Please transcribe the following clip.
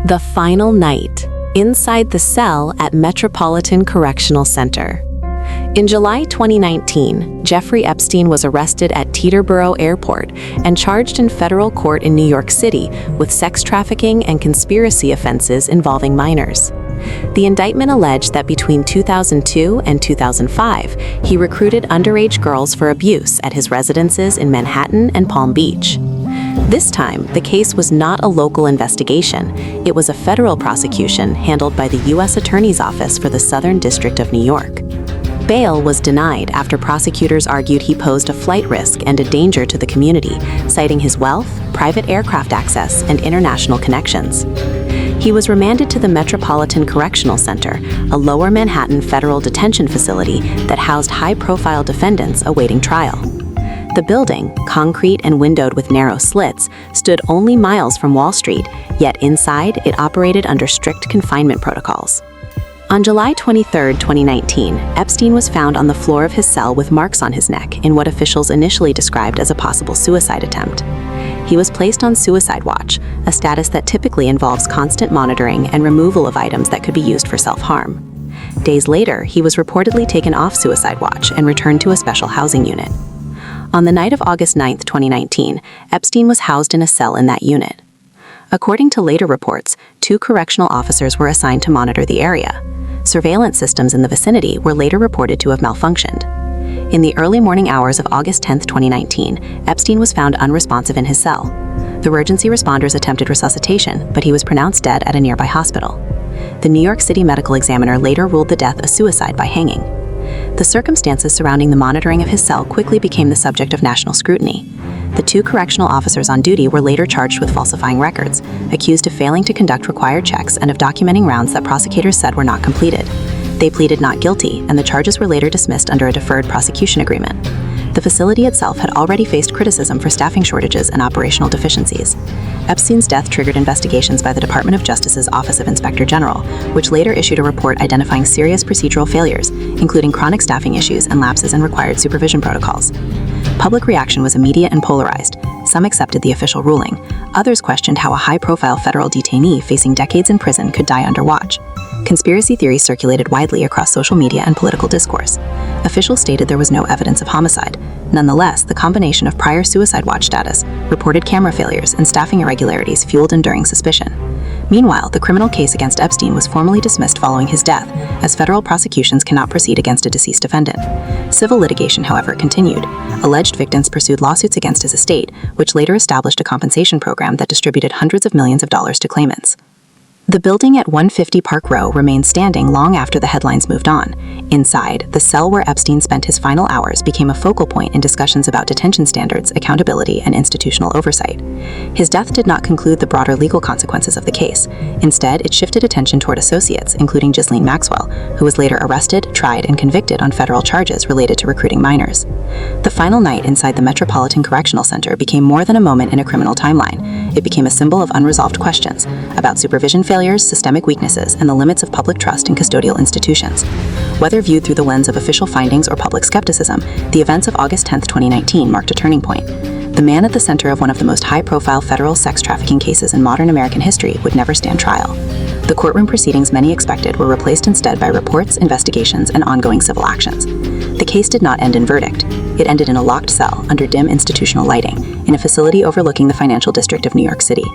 The Final Night, inside the cell at Metropolitan Correctional Center. In July 2019, Jeffrey Epstein was arrested at Teterboro Airport and charged in federal court in New York City with sex trafficking and conspiracy offenses involving minors. The indictment alleged that between 2002 and 2005, he recruited underage girls for abuse at his residences in Manhattan and Palm Beach. This time, the case was not a local investigation. It was a federal prosecution handled by the U.S. Attorney's Office for the Southern District of New York. Bail was denied after prosecutors argued he posed a flight risk and a danger to the community, citing his wealth, private aircraft access, and international connections. He was remanded to the Metropolitan Correctional Center, a lower Manhattan federal detention facility that housed high-profile defendants awaiting trial. The building, concrete and windowed with narrow slits, stood only miles from Wall Street, yet inside it operated under strict confinement protocols. On July 23, 2019, Epstein was found on the floor of his cell with marks on his neck in what officials initially described as a possible suicide attempt. He was placed on suicide watch, a status that typically involves constant monitoring and removal of items that could be used for self-harm. Days later, he was reportedly taken off suicide watch and returned to a special housing unit. On the night of August 9, 2019, Epstein was housed in a cell in that unit. According to later reports, 2 correctional officers were assigned to monitor the area. Surveillance systems in the vicinity were later reported to have malfunctioned. In the early morning hours of August 10, 2019, Epstein was found unresponsive in his cell. The emergency responders attempted resuscitation, but he was pronounced dead at a nearby hospital. The New York City medical examiner later ruled the death a suicide by hanging. The circumstances surrounding the monitoring of his cell quickly became the subject of national scrutiny. The 2 correctional officers on duty were later charged with falsifying records, accused of failing to conduct required checks and of documenting rounds that prosecutors said were not completed. They pleaded not guilty, and the charges were later dismissed under a deferred prosecution agreement. The facility itself had already faced criticism for staffing shortages and operational deficiencies. Epstein's death triggered investigations by the Department of Justice's Office of Inspector General, which later issued a report identifying serious procedural failures, including chronic staffing issues and lapses in required supervision protocols. Public reaction was immediate and polarized. Some accepted the official ruling. Others questioned how a high-profile federal detainee facing decades in prison could die under watch. Conspiracy theories circulated widely across social media and political discourse. Officials stated there was no evidence of homicide. Nonetheless, the combination of prior suicide watch status, reported camera failures, and staffing irregularities fueled enduring suspicion. Meanwhile, the criminal case against Epstein was formally dismissed following his death, as federal prosecutions cannot proceed against a deceased defendant. Civil litigation, however, continued. Alleged victims pursued lawsuits against his estate, which later established a compensation program that distributed hundreds of millions of dollars to claimants. The building at 150 Park Row remained standing long after the headlines moved on. Inside, the cell where Epstein spent his final hours became a focal point in discussions about detention standards, accountability, and institutional oversight. His death did not conclude the broader legal consequences of the case. Instead, it shifted attention toward associates, including Ghislaine Maxwell, who was later arrested, tried, and convicted on federal charges related to recruiting minors. The final night inside the Metropolitan Correctional Center became more than a moment in a criminal timeline. It became a symbol of unresolved questions about supervision failures, systemic weaknesses, and the limits of public trust in custodial institutions. Whether viewed through the lens of official findings or public skepticism, the events of August 10, 2019 marked a turning point. The man at the center of one of the most high-profile federal sex trafficking cases in modern American history would never stand trial. The courtroom proceedings many expected were replaced instead by reports, investigations, and ongoing civil actions. The case did not end in verdict. It ended in a locked cell under dim institutional lighting, in a facility overlooking the financial district of New York City.